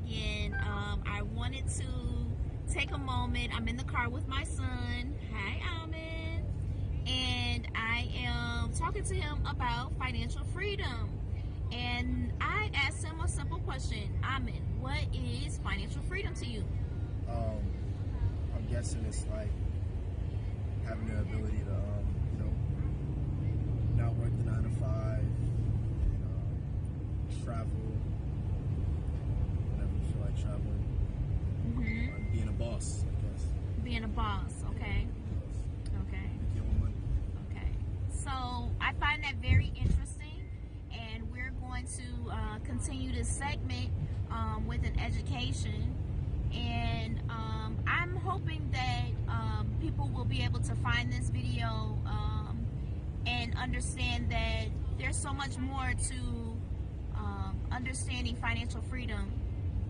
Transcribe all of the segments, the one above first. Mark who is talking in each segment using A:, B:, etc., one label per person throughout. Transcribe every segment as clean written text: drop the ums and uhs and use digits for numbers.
A: again. I wanted to take a moment. I'm in the car with my son. Hi, Almond. And I am talking to him about financial freedom. And I asked him a simple question. Almond, what is financial freedom to you?
B: I'm guessing it's like having the ability to, not work the 9 to 5, travel whenever you feel like traveling.
A: Mm-hmm.
B: Being a boss, I guess.
A: Being a boss, okay. Okay.
B: Get more money.
A: Okay. So I find that very interesting, and we're going to continue this segment with an education. And I'm hoping that people will be able to find this video and understand that there's so much more to understanding financial freedom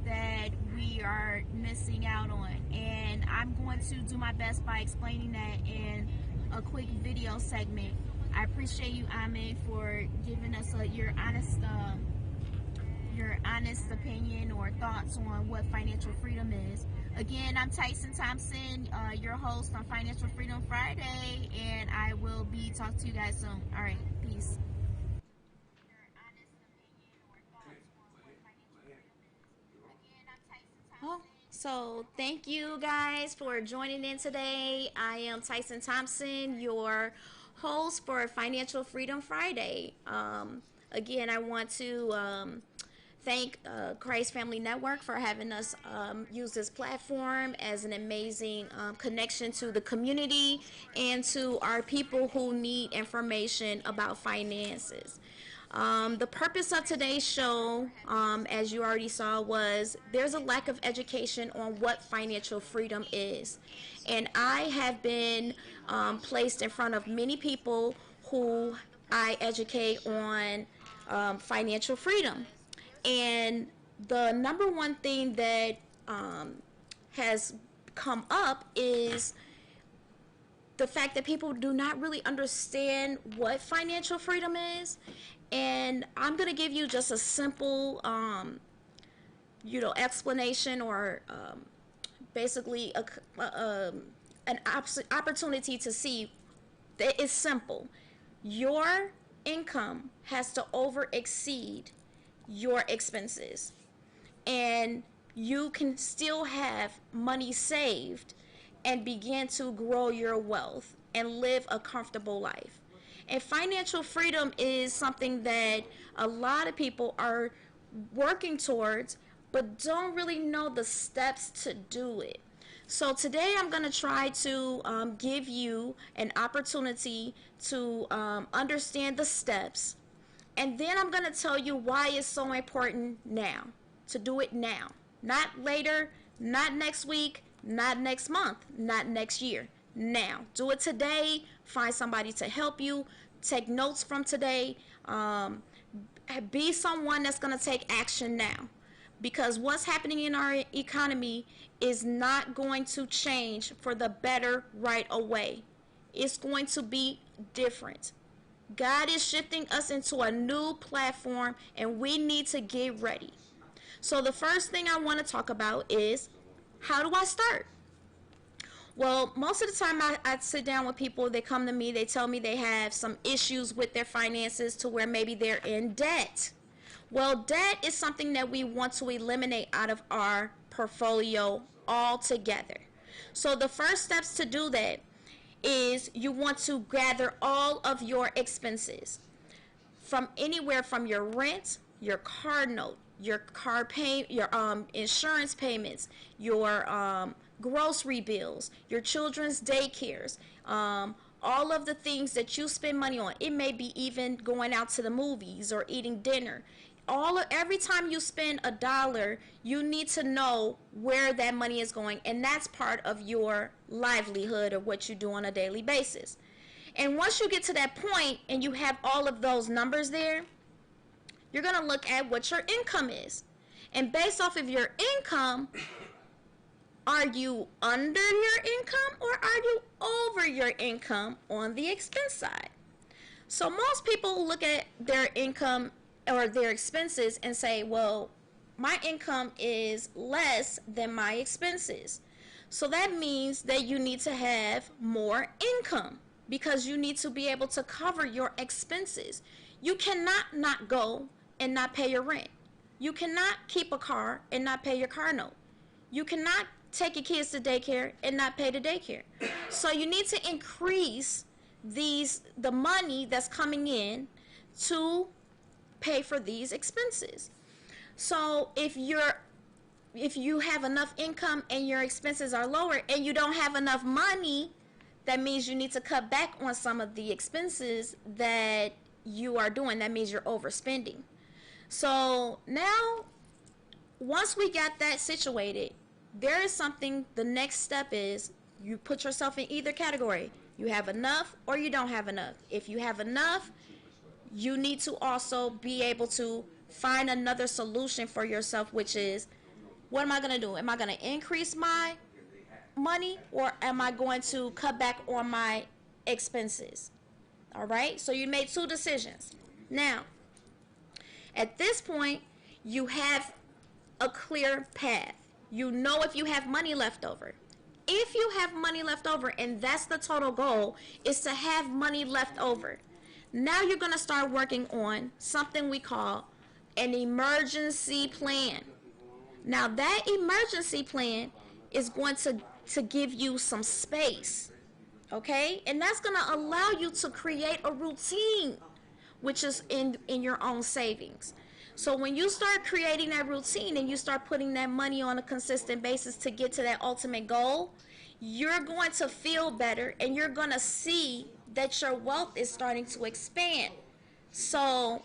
A: that we are missing out on. And I'm going to do my best by explaining that in a quick video segment. I appreciate you, Ahmed, for giving us your honest opinion or thoughts on what financial freedom is. Again, I'm Tyson Thompson, your host on Financial Freedom Friday, and I will be talking to you guys soon. All right, peace. Oh, so thank you guys for joining in today. I am Tyson Thompson, your host for Financial Freedom Friday. Again, I want to thank Christ Family Network for having us use this platform as an amazing connection to the community and to our people who need information about finances. The purpose of today's show, as you already saw, was there's a lack of education on what financial freedom is. And I have been placed in front of many people who I educate on financial freedom. And the number one thing that has come up is the fact that people do not really understand what financial freedom is. And I'm going to give you just a simple, explanation or basically an opportunity to see that it's simple. Your income has to over exceed your expenses, and you can still have money saved and begin to grow your wealth and live a comfortable life. And financial freedom is something that a lot of people are working towards but don't really know the steps to do it. So today I'm going to try to give you an opportunity to understand the steps, and then I'm going to tell you why it's so important now, to do it now. Not later, not next week, not next month, not next year. Now. Do it today. Find somebody to help you. Take notes from today. Be someone that's going to take action now. Because what's happening in our economy is not going to change for the better right away. It's going to be different. God is shifting us into a new platform, and we need to get ready. So the first thing I want to talk about is, how do I start? Well, most of the time I sit down with people, they come to me, they tell me they have some issues with their finances to where maybe they're in debt. Well, debt is something that we want to eliminate out of our portfolio altogether. So the first steps to do that is you want to gather all of your expenses from anywhere from your rent, your car note, your car pay, your insurance payments, your grocery bills, your children's daycares, all of the things that you spend money on. It may be even going out to the movies or eating dinner. Every time you spend $1, you need to know where that money is going, and that's part of your livelihood or what you do on a daily basis. And once you get to that point and you have all of those numbers there, you're going to look at what your income is. And based off of your income, are you under your income or are you over your income on the expense side? So most people look at their income or their expenses and say, well, my income is less than my expenses. So that means that you need to have more income because you need to be able to cover your expenses. You cannot not go and not pay your rent. You cannot keep a car and not pay your car note. You cannot take your kids to daycare and not pay the daycare. So you need to increase the money that's coming in to pay for these expenses. So if you have enough income and your expenses are lower and you don't have enough money, that means you need to cut back on some of the expenses that you are doing. That means you're overspending. So now, once we got that situated, there is something, the next step is you put yourself in either category. You have enough or you don't have enough. If you have enough, you need to also be able to find another solution for yourself, which is, what am I going to do? Am I going to increase my money or am I going to cut back on my expenses? All right, so you made two decisions. Now, at this point, you have a clear path. You know if you have money left over. If you have money left over, and that's the total goal, is to have money left over. Now you're going to start working on something we call an emergency plan. Now that emergency plan is going to give you some space, okay? And that's going to allow you to create a routine, which is in your own savings. So when you start creating that routine and you start putting that money on a consistent basis to get to that ultimate goal, you're going to feel better and you're going to see that your wealth is starting to expand. So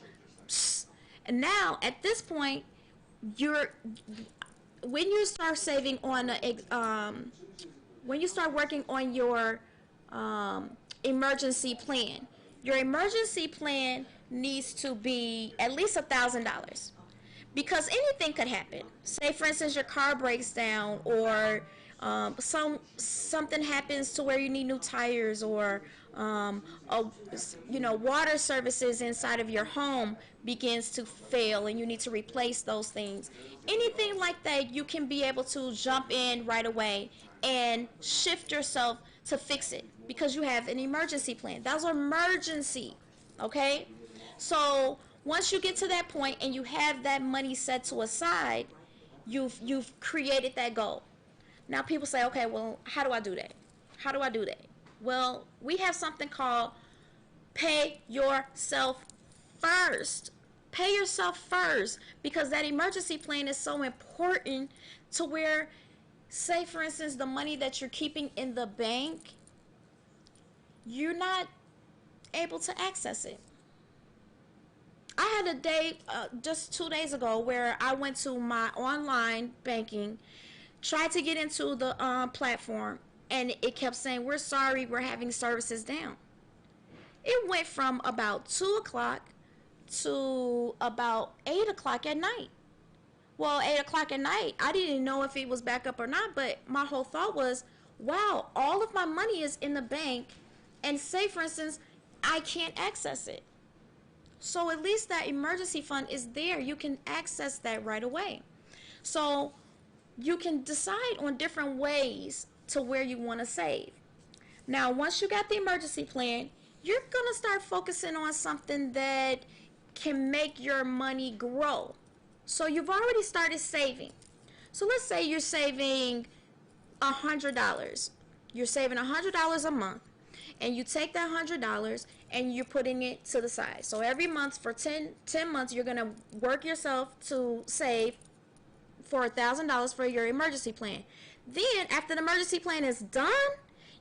A: now at this point, when you start saving on when you start working on your emergency plan, your emergency plan needs to be at least $1,000 because anything could happen. Say for instance your car breaks down, or something happens to where you need new tires, or water services inside of your home begins to fail and you need to replace those things. Anything like that, you can be able to jump in right away and shift yourself to fix it because you have an emergency plan. That's an emergency, okay? So once you get to that point and you have that money set to aside, you've created that goal. Now people say, okay, well, how do I do that? How do I do that? Well, we have something called pay yourself first. Pay yourself first, because that emergency plan is so important to where, say for instance, the money that you're keeping in the bank, you're not able to access it. I had a day just 2 days ago where I went to my online banking, tried to get into the platform, and it kept saying, we're sorry, we're having services down. It went from about 2 o'clock to about 8 o'clock at night. Well, 8 o'clock at night, I didn't know if it was back up or not, but my whole thought was, wow, all of my money is in the bank, and say for instance, I can't access it. So at least that emergency fund is there. You can access that right away. So you can decide on different ways to where you want to save. Now, once you got the emergency plan, you're going to start focusing on something that can make your money grow. So you've already started saving. So let's say you're saving $100. You're saving $100 a month, and you take that $100 and you're putting it to the side. So every month for 10 months, you're going to work yourself to save for $1,000 for your emergency plan. Then after the emergency plan is done,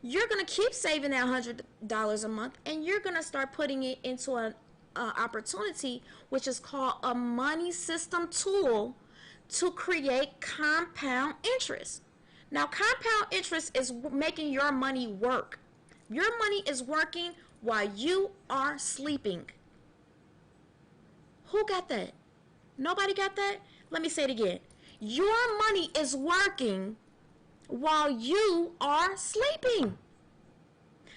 A: you're going to keep saving that $100 a month, and you're going to start putting it into an opportunity which is called a money system tool to create compound interest. Now, compound interest is making your money work. Your money is working while you are sleeping. Who got that? Nobody got that? Let me say it again. Your money is working while you are sleeping.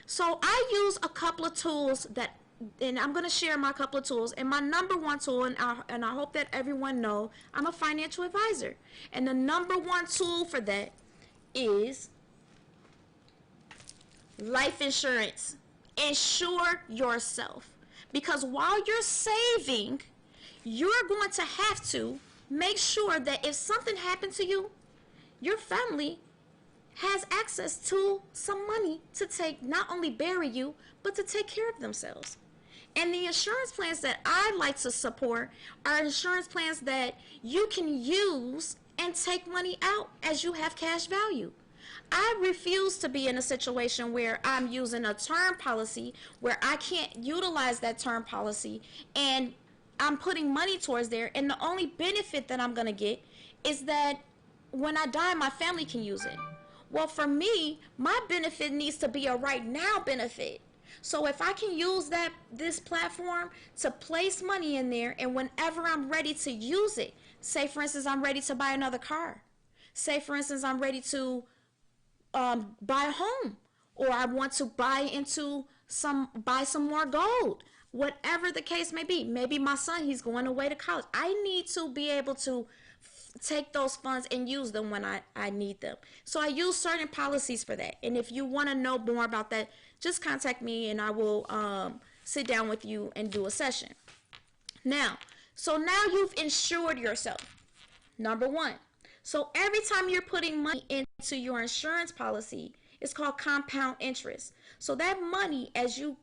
A: So I use a couple of tools that and I'm going to share my couple of tools. And my number one tool, and I hope that everyone know, I'm a financial advisor. And the number one tool for that is life insurance. Insure yourself. Because while you're saving, you're going to have to make sure that if something happened to you, your family has access to some money to take, not only bury you, but to take care of themselves. And the insurance plans that I like to support are insurance plans that you can use and take money out as you have cash value. I refuse to be in a situation where I'm using a term policy where I can't utilize that term policy and I'm putting money towards there, and the only benefit that I'm going to get is that when I die, my family can use it. Well, for me, my benefit needs to be a right now benefit. So if I can use this platform to place money in there, and whenever I'm ready to use it, say for instance I'm ready to buy another car, say for instance I'm ready to buy a home, or I want to buy some more gold, whatever the case may be. Maybe my son, he's going away to college. I need to be able to take those funds and use them when I need them. So I use certain policies for that. And if you want to know more about that, just contact me and I will sit down with you and do a session. Now you've insured yourself. Number one. So every time you're putting money into your insurance policy, it's called compound interest. So that money, as you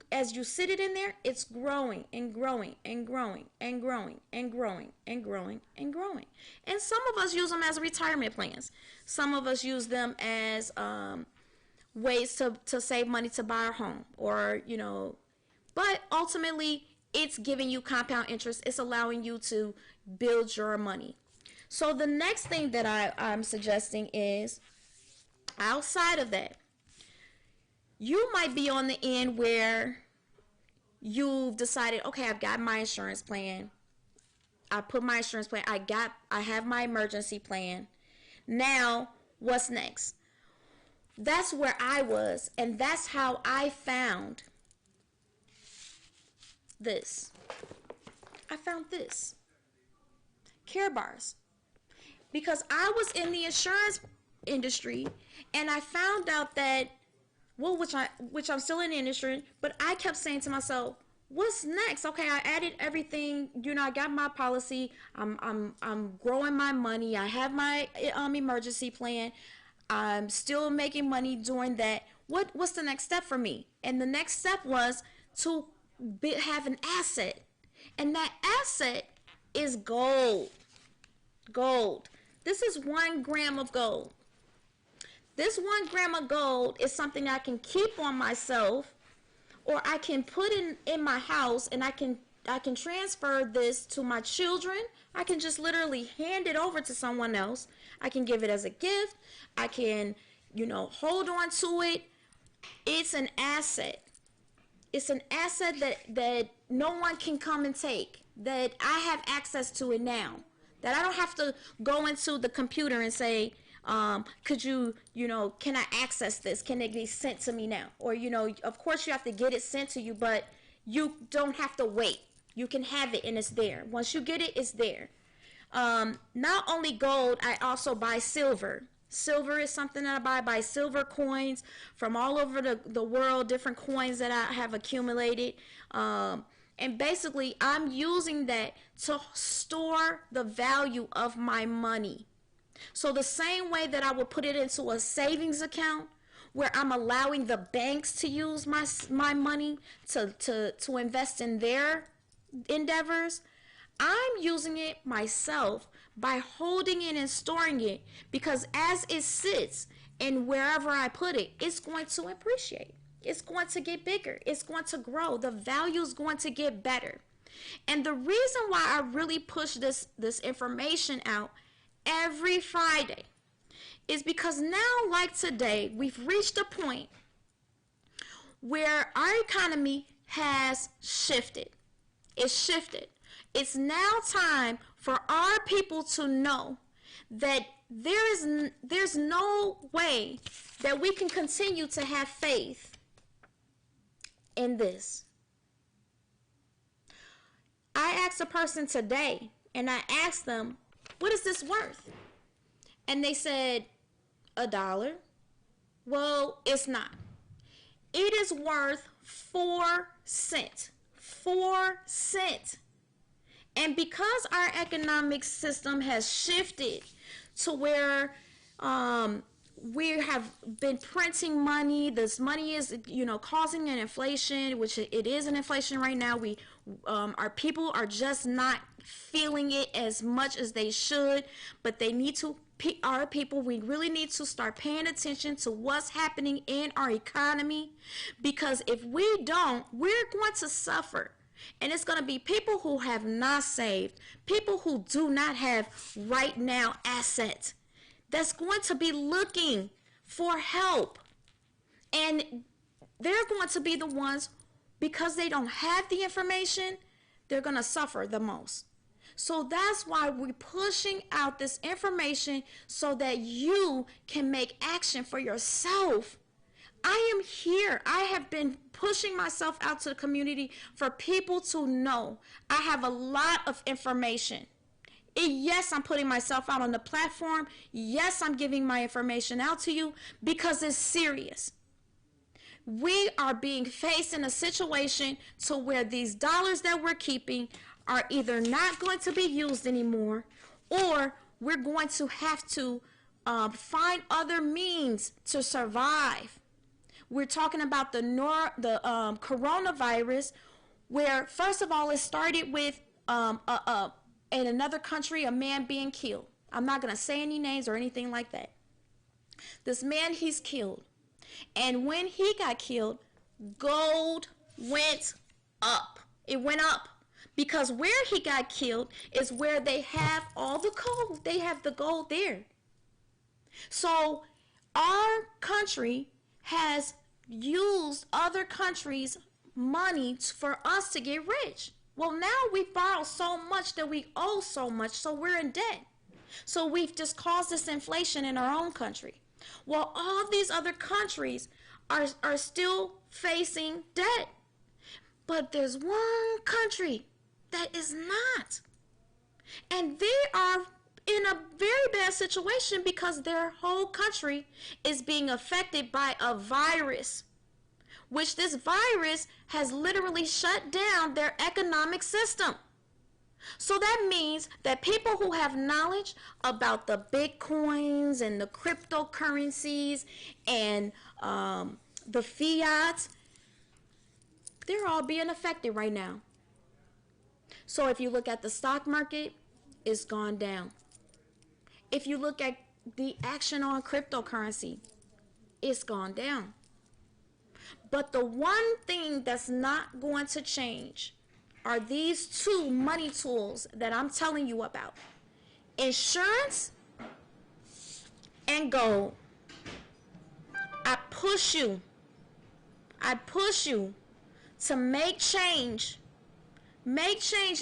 A: sit it in there, it's growing and growing and growing and growing and growing and growing and growing. And some of us use them as retirement plans. Some of us use them as ways to save money to buy a home, or but ultimately it's giving you compound interest. It's allowing you to build your money. So the next thing that I'm suggesting is, outside of that, you might be on the end where you've decided, okay, I've got my insurance plan. I put my insurance plan. I have my emergency plan. Now, what's next? That's where I was, and that's how I found this. I found this. Care bars. Because I was in the insurance industry, and I found out that, well, which I'm still in the industry, but I kept saying to myself, what's next? Okay, I added everything. I got my policy. I'm growing my money. I have my emergency plan. I'm still making money doing that. What's the next step for me? And the next step was to have an asset, and that asset is gold. Gold. This is 1 gram of gold. This 1 gram of gold is something I can keep on myself, or I can put in my house, and I can transfer this to my children. I can just literally hand it over to someone else. I can give it as a gift. I can, hold on to it. It's an asset. It's an asset that no one can come and take, that I have access to it now. That I don't have to go into the computer and say, could you, can I access this? Can it be sent to me now? Or, of course you have to get it sent to you, but you don't have to wait. You can have it and it's there. Once you get it, it's there. Not only gold, I also buy silver. Silver is something that I buy silver coins from all over the world, different coins that I have accumulated. And basically, I'm using that to store the value of my money. So the same way that I would put it into a savings account, where I'm allowing the banks to use my money to invest in their endeavors, I'm using it myself by holding it and storing it, because as it sits and wherever I put it, it's going to appreciate. It's going to get bigger. It's going to grow. The value is going to get better. And the reason why I really push this information out every Friday is because now, like today, we've reached a point where our economy has shifted. It's shifted. It's now time for our people to know that there's no way that we can continue to have faith in this. I asked a person today, and I asked them, what is this worth? And they said, $1. Well, it's not. It is worth 4 cents. 4 cents. And because our economic system has shifted to where we have been printing money, this money is, causing an inflation, which it is an inflation right now. Our people are just not feeling it as much as they should, but they need to. Our people, we really need to start paying attention to what's happening in our economy, because if we don't, we're going to suffer. And it's going to be people who have not saved, people who do not have right now assets, that's going to be looking for help. And they're going to be the ones, because they don't have the information, they're going to suffer the most. So that's why we're pushing out this information, so that you can make action for yourself. I am here. I have been pushing myself out to the community for people to know. I have a lot of information. Yes, I'm putting myself out on the platform. Yes, I'm giving my information out to you because it's serious. We are being faced in a situation to where these dollars that we're keeping are either not going to be used anymore, or we're going to have to find other means to survive. We're talking about the coronavirus, where first of all it started with in another country, a man being killed. I'm not going to say any names or anything like that. This man, he's killed. And when he got killed, gold went up. It went up. Because where he got killed is where they have all the gold. They have the gold there. So our country has used other countries' money for us to get rich. Well, now we've borrowed so much that we owe so much, so we're in debt. So we've just caused this inflation in our own country. Well, all these other countries are still facing debt. But there's one country that is not. And they are in a very bad situation because their whole country is being affected by a virus, which this virus has literally shut down their economic system. So that means that people who have knowledge about the bitcoins and the cryptocurrencies and the fiat, they're all being affected right now. So if you look at the stock market, it's gone down. If you look at the action on cryptocurrency, it's gone down. But the one thing that's not going to change are these two money tools that I'm telling you about: insurance and gold. I push you to make change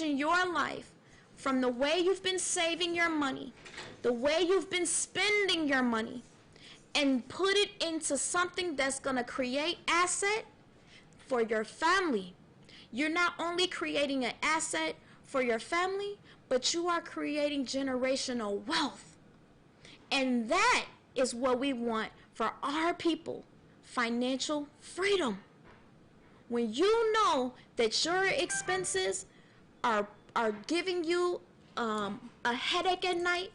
A: in your life, from the way you've been saving your money, the way you've been spending your money, and put it into something that's going to create asset for your family. You're not only creating an asset for your family, but you are creating generational wealth. And that is what we want for our people: financial freedom. When you know that your expenses are giving you a headache at night,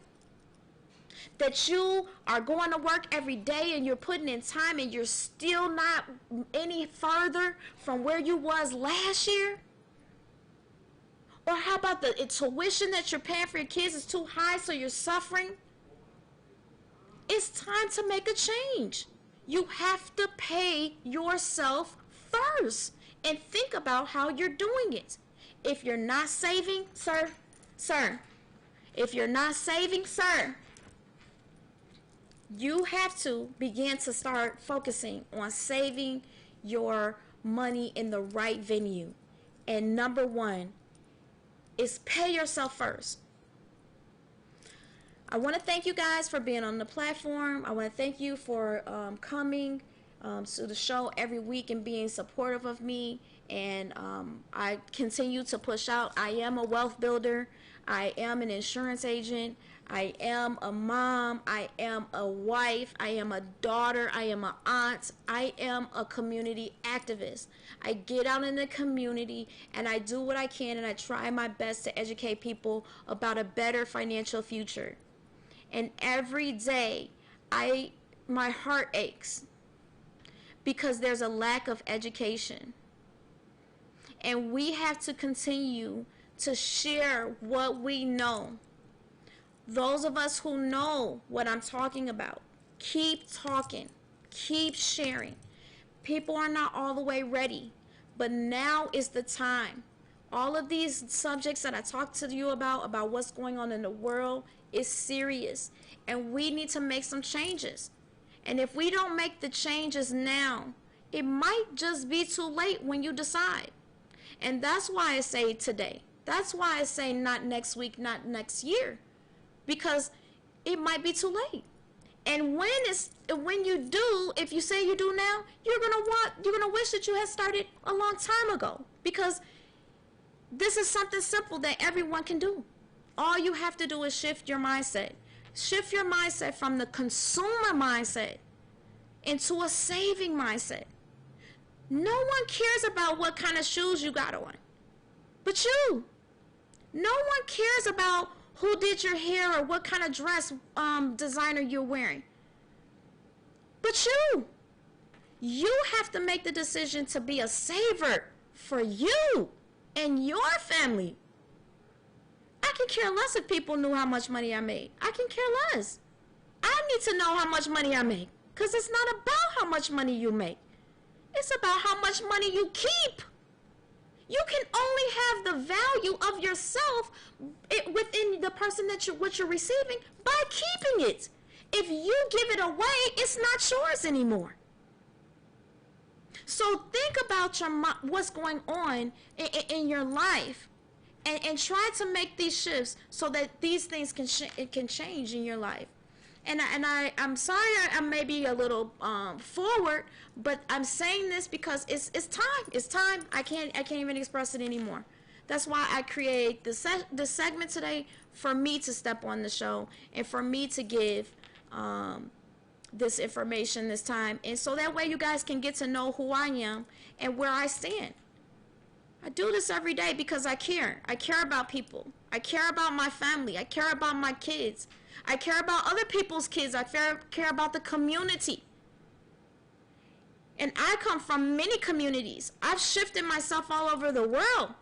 A: that you are going to work every day and you're putting in time and you're still not any further from where you was last year? Or how about the tuition that you're paying for your kids is too high, so you're suffering? It's time to make a change. You have to pay yourself first and think about how you're doing it. If you're not saving, if you're not saving, you have to begin to start focusing on saving your money in the right venue. And number one is pay yourself first. I want to thank you guys for being on the platform. I want to thank you for coming to the show every week and being supportive of me. And I continue to push out. I am a wealth builder. I am an insurance agent. I am a mom. I am a wife. I am a daughter. I am an aunt. I am a community activist. I get out in the community and I do what I can, and I try my best to educate people about a better financial future. And every day, my heart aches because there's a lack of education. And we have to continue to share what we know. Those of us who know what I'm talking about, keep talking, keep sharing. People are not all the way ready, but now is the time. All of these subjects that I talked to you about what's going on in the world, is serious. And we need to make some changes. And if we don't make the changes now, it might just be too late when you decide. And that's why I say today. That's why I say not next week, not next year. Because it might be too late. And when you do, if you say you do now, you're gonna wish that you had started a long time ago. Because this is something simple that everyone can do. All you have to do is shift your mindset. Shift your mindset from the consumer mindset into a saving mindset. No one cares about what kind of shoes you got on, but you. No one cares about who did your hair or what kind of dress designer you're wearing, but you. You have to make the decision to be a saver for you and your family. I can care less if people knew how much money I made. I can care less. I need to know how much money I make, because it's not about how much money you make. It's about how much money you keep. You can only have the value of yourself within the person that what you're receiving by keeping it. If you give it away, it's not yours anymore. So think about what's going on in your life, and try to make these shifts so that these things can change in your life. And I'm sorry I may be a little forward, but I'm saying this because it's time. It's time. I can't even express it anymore. That's why I create this segment today, for me to step on the show and for me to give this information this time, and so that way you guys can get to know who I am and where I stand. I do this every day because I care. I care about people. I care about my family. I care about my kids. I care about other people's kids. I care about the community. And I come from many communities. I've shifted myself all over the world.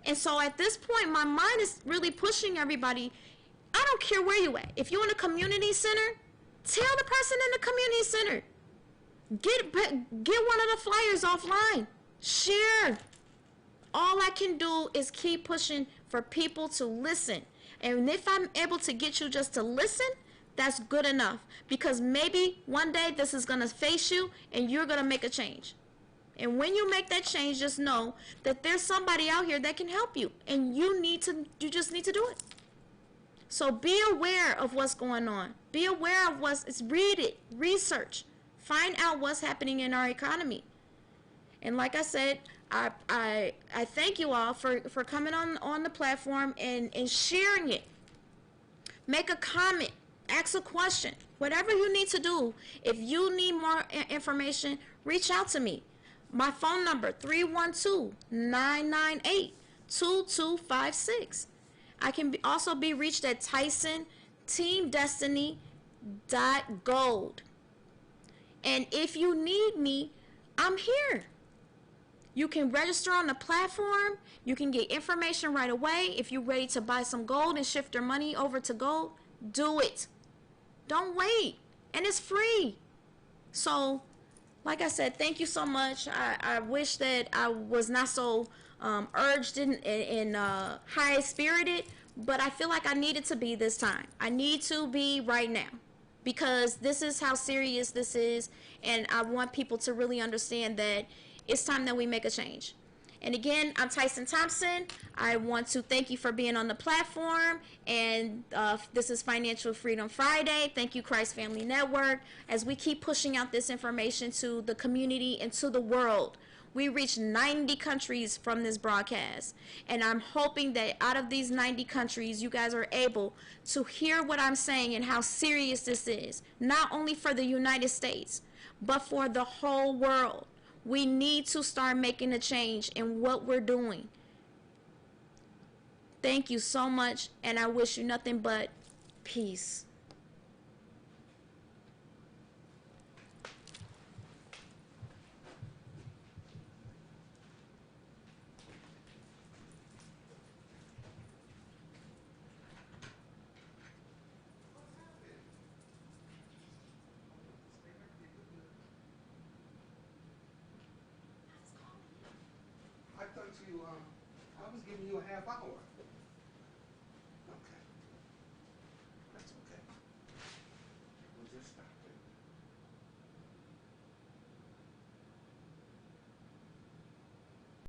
A: And so at this point, my mind is really pushing everybody. I don't care where you at. If you're in a community center, tell the person in the community center. Get one of the flyers offline. Share. All I can do is keep pushing for people to listen. And if I'm able to get you just to listen, that's good enough. Because maybe one day this is going to face you and you're going to make a change. And when you make that change, just know that there's somebody out here that can help you. And you just need to do it. So be aware of what's going on. Be aware of read it, research, find out what's happening in our economy. And like I said, I thank you all for coming on the platform and sharing it. Make a comment, ask a question, whatever you need to do. If you need more information, reach out to me. My phone number, 312-998-2256. I can also be reached at TysonTeamDestiny.gold. And if you need me, I'm here. You can register on the platform. You can get information right away. If you're ready to buy some gold and shift your money over to gold, do it. Don't wait. And it's free. So, like I said, thank you so much. I wish that I was not so urged and high-spirited, but I feel like I needed to be this time. I need to be right now, because this is how serious this is, and I want people to really understand that it's time that we make a change. And again, I'm Tyson Thompson. I want to thank you for being on the platform. And this is Financial Freedom Friday. Thank you, Christ Family Network, as we keep pushing out this information to the community and to the world. We reached 90 countries from this broadcast. And I'm hoping that out of these 90 countries, you guys are able to hear what I'm saying and how serious this is, not only for the United States, but for the whole world. We need to start making a change in what we're doing. Thank you so much, and I wish you nothing but peace.
C: I thought you, I was giving you a half hour.